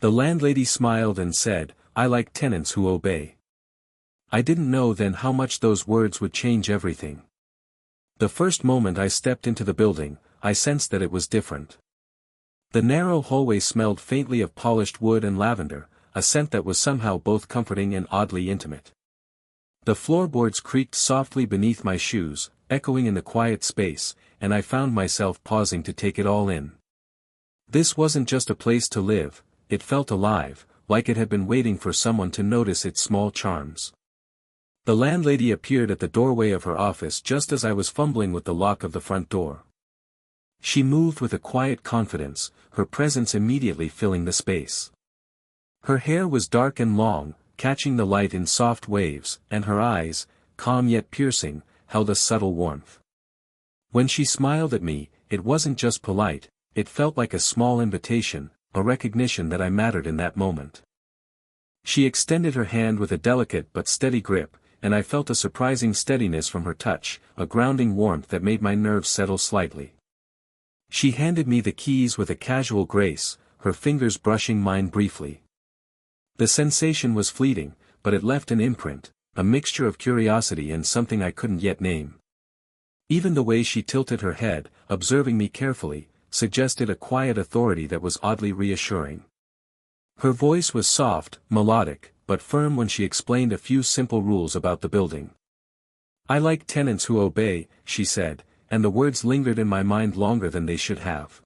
The landlady smiled and said, "I like tenants who obey." I didn't know then how much those words would change everything. The first moment I stepped into the building, I sensed that it was different. The narrow hallway smelled faintly of polished wood and lavender, a scent that was somehow both comforting and oddly intimate. The floorboards creaked softly beneath my shoes, echoing in the quiet space, and I found myself pausing to take it all in. This wasn't just a place to live, it felt alive, like it had been waiting for someone to notice its small charms. The landlady appeared at the doorway of her office just as I was fumbling with the lock of the front door. She moved with a quiet confidence, her presence immediately filling the space. Her hair was dark and long, catching the light in soft waves, and her eyes, calm yet piercing, held a subtle warmth. When she smiled at me, it wasn't just polite, it felt like a small invitation, a recognition that I mattered in that moment. She extended her hand with a delicate but steady grip, and I felt a surprising steadiness from her touch, a grounding warmth that made my nerves settle slightly. She handed me the keys with a casual grace, her fingers brushing mine briefly. The sensation was fleeting, but it left an imprint, a mixture of curiosity and something I couldn't yet name. Even the way she tilted her head, observing me carefully, suggested a quiet authority that was oddly reassuring. Her voice was soft, melodic, but firm when she explained a few simple rules about the building. "I like tenants who obey," she said, and the words lingered in my mind longer than they should have.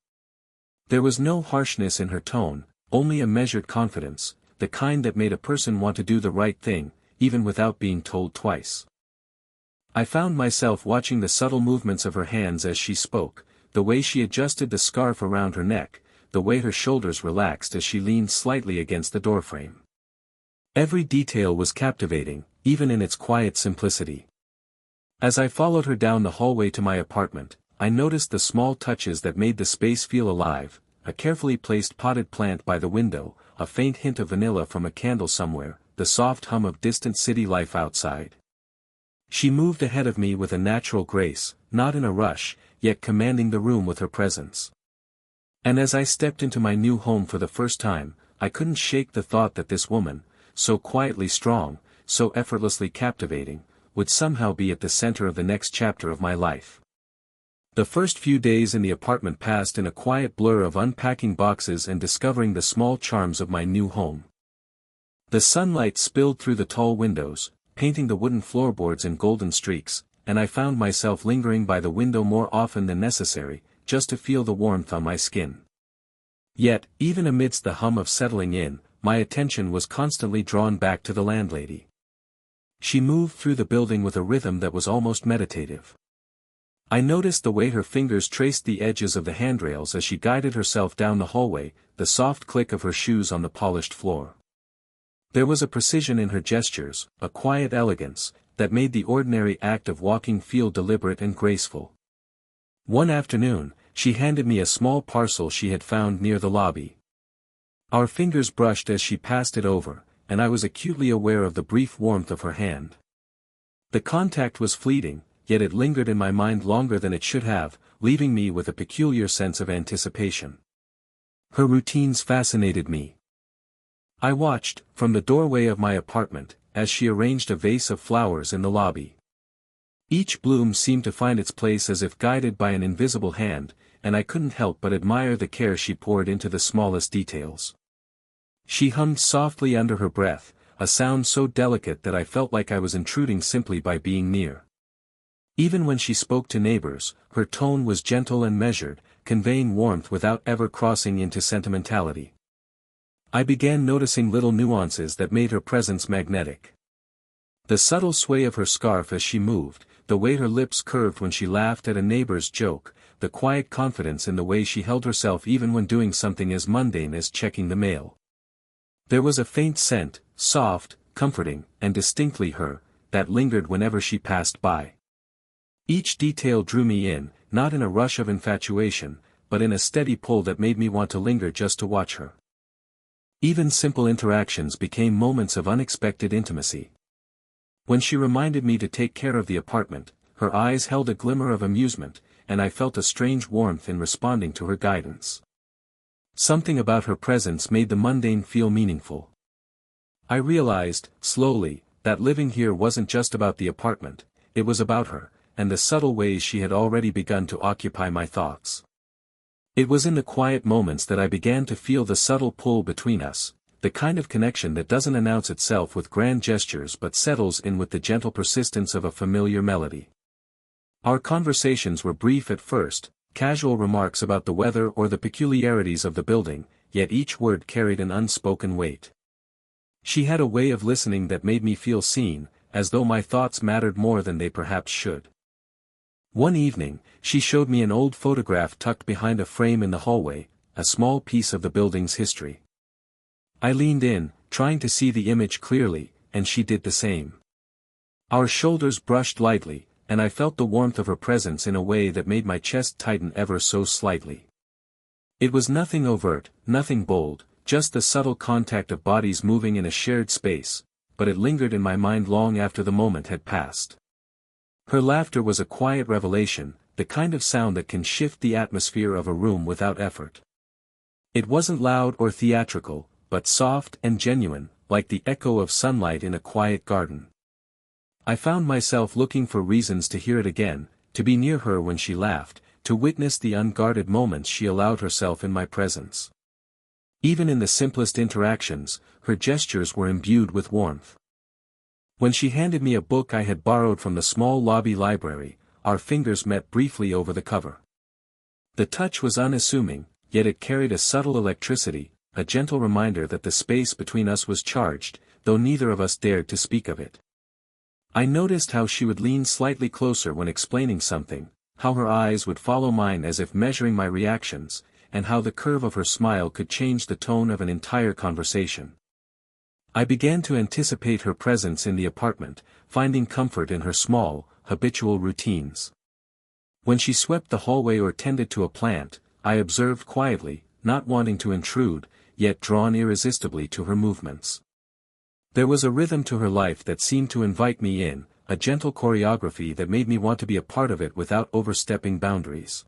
There was no harshness in her tone, only a measured confidence, the kind that made a person want to do the right thing, even without being told twice. I found myself watching the subtle movements of her hands as she spoke, the way she adjusted the scarf around her neck, the way her shoulders relaxed as she leaned slightly against the doorframe. Every detail was captivating, even in its quiet simplicity. As I followed her down the hallway to my apartment, I noticed the small touches that made the space feel alive, a carefully placed potted plant by the window, a faint hint of vanilla from a candle somewhere, the soft hum of distant city life outside. She moved ahead of me with a natural grace, not in a rush, yet commanding the room with her presence. And as I stepped into my new home for the first time, I couldn't shake the thought that this woman, so quietly strong, so effortlessly captivating, would somehow be at the center of the next chapter of my life. The first few days in the apartment passed in a quiet blur of unpacking boxes and discovering the small charms of my new home. The sunlight spilled through the tall windows, painting the wooden floorboards in golden streaks, and I found myself lingering by the window more often than necessary, just to feel the warmth on my skin. Yet, even amidst the hum of settling in, my attention was constantly drawn back to the landlady. She moved through the building with a rhythm that was almost meditative. I noticed the way her fingers traced the edges of the handrails as she guided herself down the hallway, the soft click of her shoes on the polished floor. There was a precision in her gestures, a quiet elegance, that made the ordinary act of walking feel deliberate and graceful. One afternoon, she handed me a small parcel she had found near the lobby. Our fingers brushed as she passed it over, and I was acutely aware of the brief warmth of her hand. The contact was fleeting, yet it lingered in my mind longer than it should have, leaving me with a peculiar sense of anticipation. Her routines fascinated me. I watched, from the doorway of my apartment, as she arranged a vase of flowers in the lobby. Each bloom seemed to find its place as if guided by an invisible hand, and I couldn't help but admire the care she poured into the smallest details. She hummed softly under her breath, a sound so delicate that I felt like I was intruding simply by being near. Even when she spoke to neighbors, her tone was gentle and measured, conveying warmth without ever crossing into sentimentality. I began noticing little nuances that made her presence magnetic. The subtle sway of her scarf as she moved, the way her lips curved when she laughed at a neighbor's joke, the quiet confidence in the way she held herself even when doing something as mundane as checking the mail. There was a faint scent, soft, comforting, and distinctly her, that lingered whenever she passed by. Each detail drew me in, not in a rush of infatuation, but in a steady pull that made me want to linger just to watch her. Even simple interactions became moments of unexpected intimacy. When she reminded me to take care of the apartment, her eyes held a glimmer of amusement, and I felt a strange warmth in responding to her guidance. Something about her presence made the mundane feel meaningful. I realized, slowly, that living here wasn't just about the apartment, it was about her, and the subtle ways she had already begun to occupy my thoughts. It was in the quiet moments that I began to feel the subtle pull between us, the kind of connection that doesn't announce itself with grand gestures but settles in with the gentle persistence of a familiar melody. Our conversations were brief at first, casual remarks about the weather or the peculiarities of the building, yet each word carried an unspoken weight. She had a way of listening that made me feel seen, as though my thoughts mattered more than they perhaps should. One evening, she showed me an old photograph tucked behind a frame in the hallway, a small piece of the building's history. I leaned in, trying to see the image clearly, and she did the same. Our shoulders brushed lightly, and I felt the warmth of her presence in a way that made my chest tighten ever so slightly. It was nothing overt, nothing bold, just the subtle contact of bodies moving in a shared space, but it lingered in my mind long after the moment had passed. Her laughter was a quiet revelation, the kind of sound that can shift the atmosphere of a room without effort. It wasn't loud or theatrical, but soft and genuine, like the echo of sunlight in a quiet garden. I found myself looking for reasons to hear it again, to be near her when she laughed, to witness the unguarded moments she allowed herself in my presence. Even in the simplest interactions, her gestures were imbued with warmth. When she handed me a book I had borrowed from the small lobby library, our fingers met briefly over the cover. The touch was unassuming, yet it carried a subtle electricity, a gentle reminder that the space between us was charged, though neither of us dared to speak of it. I noticed how she would lean slightly closer when explaining something, how her eyes would follow mine as if measuring my reactions, and how the curve of her smile could change the tone of an entire conversation. I began to anticipate her presence in the apartment, finding comfort in her small, habitual routines. When she swept the hallway or tended to a plant, I observed quietly, not wanting to intrude, yet drawn irresistibly to her movements. There was a rhythm to her life that seemed to invite me in, a gentle choreography that made me want to be a part of it without overstepping boundaries.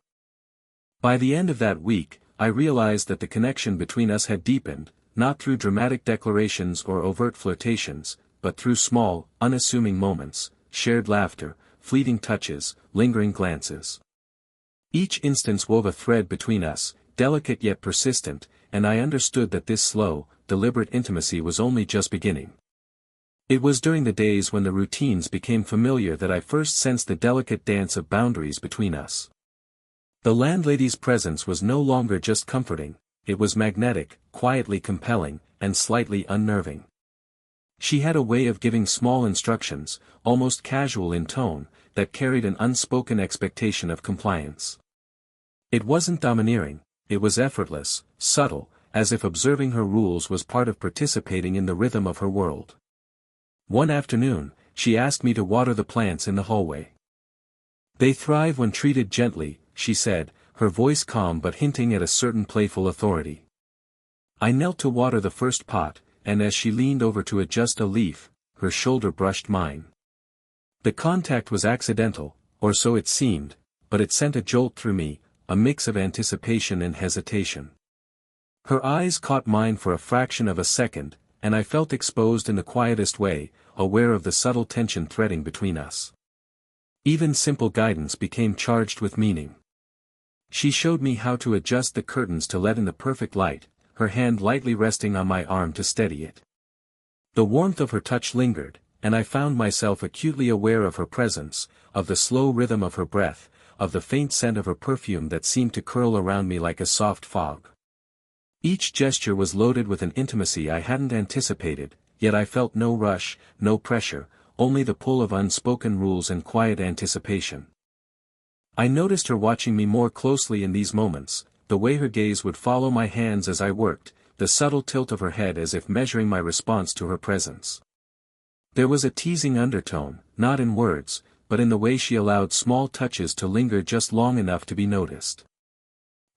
By the end of that week, I realized that the connection between us had deepened, not through dramatic declarations or overt flirtations, but through small, unassuming moments, shared laughter, fleeting touches, lingering glances. Each instance wove a thread between us, delicate yet persistent, and I understood that this slow, deliberate intimacy was only just beginning. It was during the days when the routines became familiar that I first sensed the delicate dance of boundaries between us. The landlady's presence was no longer just comforting, it was magnetic, quietly compelling, and slightly unnerving. She had a way of giving small instructions, almost casual in tone, that carried an unspoken expectation of compliance. It wasn't domineering, it was effortless, subtle, as if observing her rules was part of participating in the rhythm of her world. One afternoon, she asked me to water the plants in the hallway. "They thrive when treated gently," she said, her voice calm but hinting at a certain playful authority. I knelt to water the first pot, and as she leaned over to adjust a leaf, her shoulder brushed mine. The contact was accidental, or so it seemed, but it sent a jolt through me, a mix of anticipation and hesitation. Her eyes caught mine for a fraction of a second, and I felt exposed in the quietest way, aware of the subtle tension threading between us. Even simple guidance became charged with meaning. She showed me how to adjust the curtains to let in the perfect light, her hand lightly resting on my arm to steady it. The warmth of her touch lingered, and I found myself acutely aware of her presence, of the slow rhythm of her breath, of the faint scent of her perfume that seemed to curl around me like a soft fog. Each gesture was loaded with an intimacy I hadn't anticipated, yet I felt no rush, no pressure, only the pull of unspoken rules and quiet anticipation. I noticed her watching me more closely in these moments, the way her gaze would follow my hands as I worked, the subtle tilt of her head as if measuring my response to her presence. There was a teasing undertone, not in words, but in the way she allowed small touches to linger just long enough to be noticed.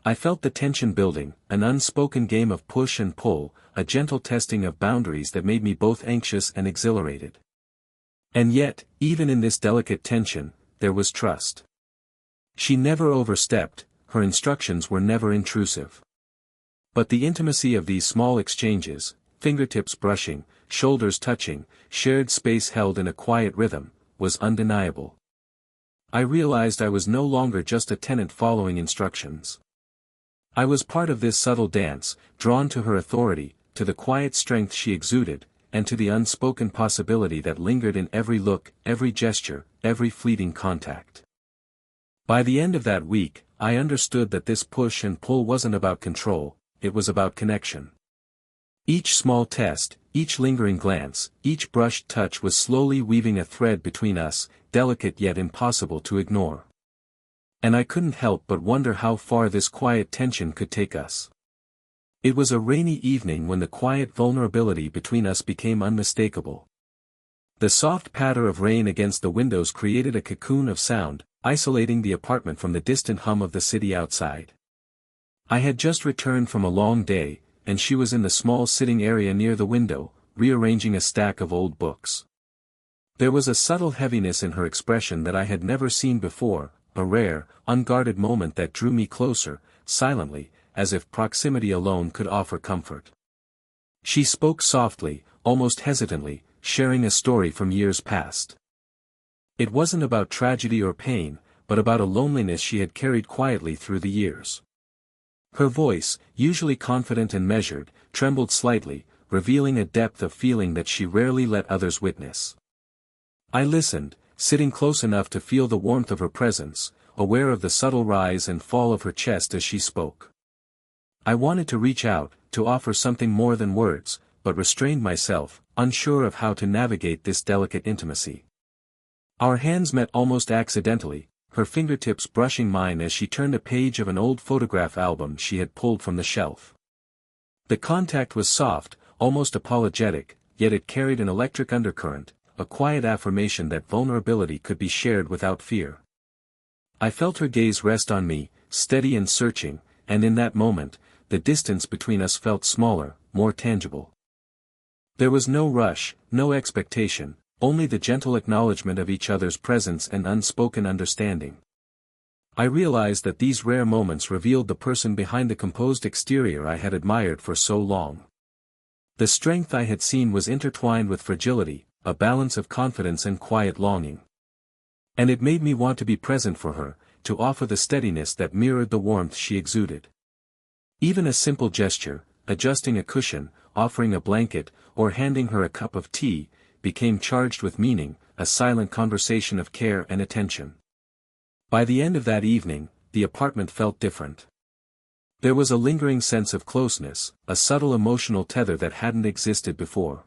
I felt the tension building, an unspoken game of push and pull, a gentle testing of boundaries that made me both anxious and exhilarated. And yet, even in this delicate tension, there was trust. She never overstepped, her instructions were never intrusive. But the intimacy of these small exchanges, fingertips brushing, shoulders touching, shared space held in a quiet rhythm, was undeniable. I realized I was no longer just a tenant following instructions. I was part of this subtle dance, drawn to her authority, to the quiet strength she exuded, and to the unspoken possibility that lingered in every look, every gesture, every fleeting contact. By the end of that week, I understood that this push and pull wasn't about control, it was about connection. Each small test, each lingering glance, each brushed touch was slowly weaving a thread between us, delicate yet impossible to ignore. And I couldn't help but wonder how far this quiet tension could take us. It was a rainy evening when the quiet vulnerability between us became unmistakable. The soft patter of rain against the windows created a cocoon of sound, isolating the apartment from the distant hum of the city outside. I had just returned from a long day, and she was in the small sitting area near the window, rearranging a stack of old books. There was a subtle heaviness in her expression that I had never seen before, a rare, unguarded moment that drew me closer, silently, as if proximity alone could offer comfort. She spoke softly, almost hesitantly, sharing a story from years past. It wasn't about tragedy or pain, but about a loneliness she had carried quietly through the years. Her voice, usually confident and measured, trembled slightly, revealing a depth of feeling that she rarely let others witness. I listened, sitting close enough to feel the warmth of her presence, aware of the subtle rise and fall of her chest as she spoke. I wanted to reach out, to offer something more than words, but restrained myself, unsure of how to navigate this delicate intimacy. Our hands met almost accidentally, her fingertips brushing mine as she turned a page of an old photograph album she had pulled from the shelf. The contact was soft, almost apologetic, yet it carried an electric undercurrent, a quiet affirmation that vulnerability could be shared without fear. I felt her gaze rest on me, steady and searching, and in that moment, the distance between us felt smaller, more tangible. There was no rush, no expectation, only the gentle acknowledgement of each other's presence and unspoken understanding. I realized that these rare moments revealed the person behind the composed exterior I had admired for so long. The strength I had seen was intertwined with fragility, a balance of confidence and quiet longing. And it made me want to be present for her, to offer the steadiness that mirrored the warmth she exuded. Even a simple gesture, adjusting a cushion, offering a blanket, or handing her a cup of tea, became charged with meaning, a silent conversation of care and attention. By the end of that evening, the apartment felt different. There was a lingering sense of closeness, a subtle emotional tether that hadn't existed before.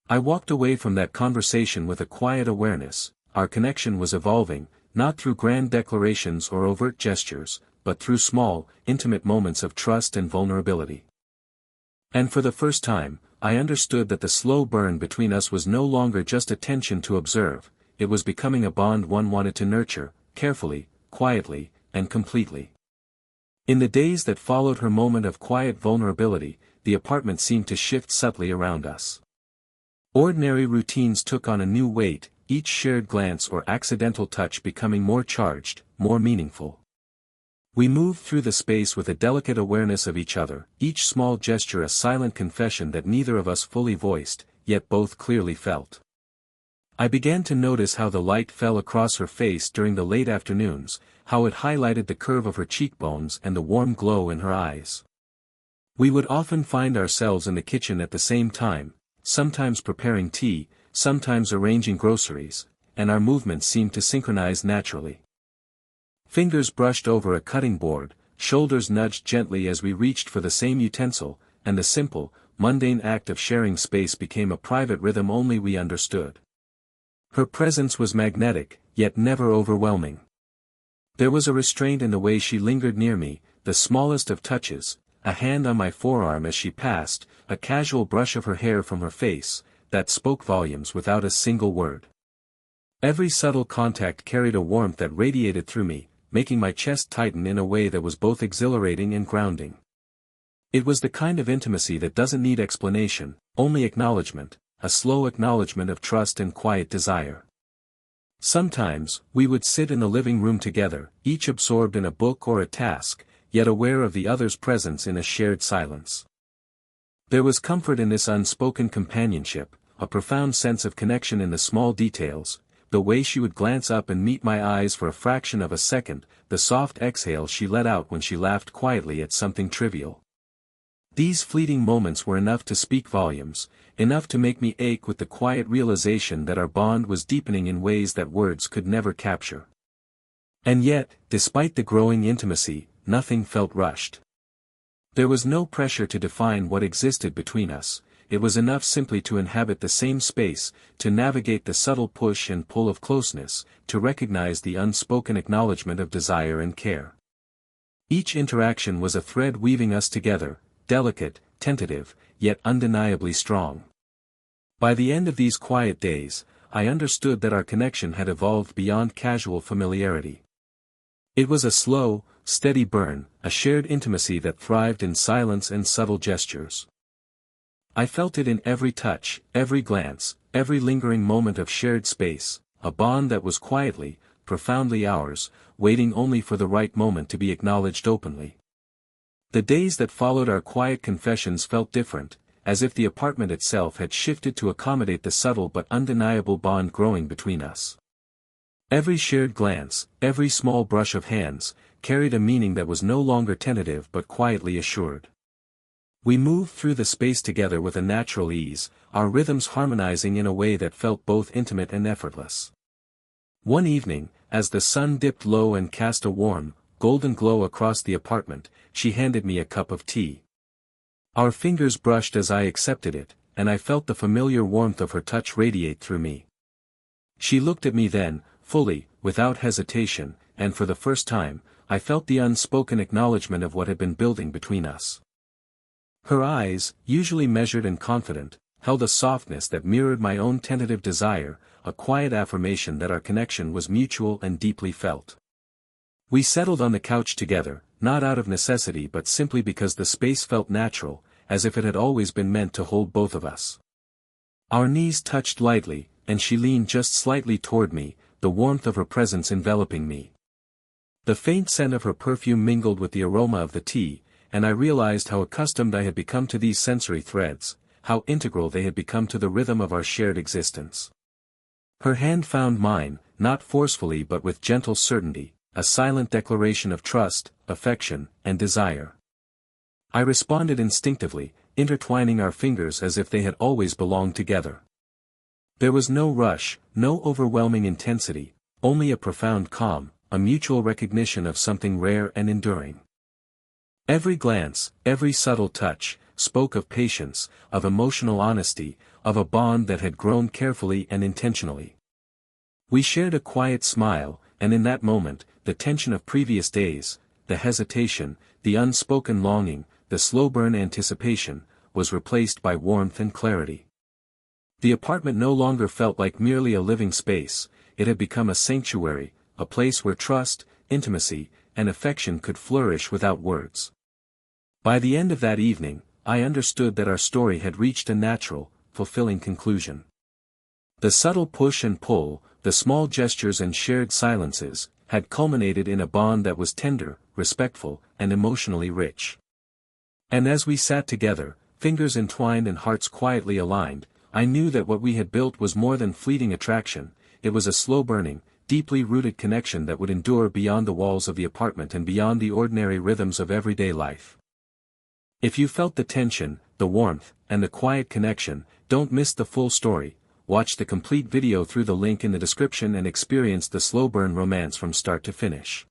I walked away from that conversation with a quiet awareness: our connection was evolving, not through grand declarations or overt gestures, but through small, intimate moments of trust and vulnerability. And for the first time, I understood that the slow burn between us was no longer just a tension to observe, it was becoming a bond one wanted to nurture, carefully, quietly, and completely. In the days that followed her moment of quiet vulnerability, the apartment seemed to shift subtly around us. Ordinary routines took on a new weight, each shared glance or accidental touch becoming more charged, more meaningful. We moved through the space with a delicate awareness of each other, each small gesture a silent confession that neither of us fully voiced, yet both clearly felt. I began to notice how the light fell across her face during the late afternoons, how it highlighted the curve of her cheekbones and the warm glow in her eyes. We would often find ourselves in the kitchen at the same time, sometimes preparing tea, sometimes arranging groceries, and our movements seemed to synchronize naturally. Fingers brushed over a cutting board, shoulders nudged gently as we reached for the same utensil, and the simple, mundane act of sharing space became a private rhythm only we understood. Her presence was magnetic, yet never overwhelming. There was a restraint in the way she lingered near me, the smallest of touches, a hand on my forearm as she passed, a casual brush of her hair from her face, that spoke volumes without a single word. Every subtle contact carried a warmth that radiated through me, making my chest tighten in a way that was both exhilarating and grounding. It was the kind of intimacy that doesn't need explanation, only acknowledgement, a slow acknowledgement of trust and quiet desire. Sometimes, we would sit in the living room together, each absorbed in a book or a task, yet aware of the other's presence in a shared silence. There was comfort in this unspoken companionship, a profound sense of connection in the small details, the way she would glance up and meet my eyes for a fraction of a second, the soft exhale she let out when she laughed quietly at something trivial. These fleeting moments were enough to speak volumes, enough to make me ache with the quiet realization that our bond was deepening in ways that words could never capture. And yet, despite the growing intimacy, nothing felt rushed. There was no pressure to define what existed between us. It was enough simply to inhabit the same space, to navigate the subtle push and pull of closeness, to recognize the unspoken acknowledgement of desire and care. Each interaction was a thread weaving us together, delicate, tentative, yet undeniably strong. By the end of these quiet days, I understood that our connection had evolved beyond casual familiarity. It was a slow, steady burn, a shared intimacy that thrived in silence and subtle gestures. I felt it in every touch, every glance, every lingering moment of shared space, a bond that was quietly, profoundly ours, waiting only for the right moment to be acknowledged openly. The days that followed our quiet confessions felt different, as if the apartment itself had shifted to accommodate the subtle but undeniable bond growing between us. Every shared glance, every small brush of hands, carried a meaning that was no longer tentative but quietly assured. We moved through the space together with a natural ease, our rhythms harmonizing in a way that felt both intimate and effortless. One evening, as the sun dipped low and cast a warm, golden glow across the apartment, she handed me a cup of tea. Our fingers brushed as I accepted it, and I felt the familiar warmth of her touch radiate through me. She looked at me then, fully, without hesitation, and for the first time, I felt the unspoken acknowledgement of what had been building between us. Her eyes, usually measured and confident, held a softness that mirrored my own tentative desire, a quiet affirmation that our connection was mutual and deeply felt. We settled on the couch together, not out of necessity but simply because the space felt natural, as if it had always been meant to hold both of us. Our knees touched lightly, and she leaned just slightly toward me, the warmth of her presence enveloping me. The faint scent of her perfume mingled with the aroma of the tea, and I realized how accustomed I had become to these sensory threads, how integral they had become to the rhythm of our shared existence. Her hand found mine, not forcefully but with gentle certainty, a silent declaration of trust, affection, and desire. I responded instinctively, intertwining our fingers as if they had always belonged together. There was no rush, no overwhelming intensity, only a profound calm, a mutual recognition of something rare and enduring. Every glance, every subtle touch, spoke of patience, of emotional honesty, of a bond that had grown carefully and intentionally. We shared a quiet smile, and in that moment, the tension of previous days, the hesitation, the unspoken longing, the slow-burn anticipation, was replaced by warmth and clarity. The apartment no longer felt like merely a living space, it had become a sanctuary, a place where trust, intimacy, and affection could flourish without words. By the end of that evening, I understood that our story had reached a natural, fulfilling conclusion. The subtle push and pull, the small gestures and shared silences, had culminated in a bond that was tender, respectful, and emotionally rich. And as we sat together, fingers entwined and hearts quietly aligned, I knew that what we had built was more than fleeting attraction, it was a slow-burning, deeply rooted connection that would endure beyond the walls of the apartment and beyond the ordinary rhythms of everyday life. If you felt the tension, the warmth, and the quiet connection, don't miss the full story. Watch the complete video through the link in the description and experience the slow burn romance from start to finish.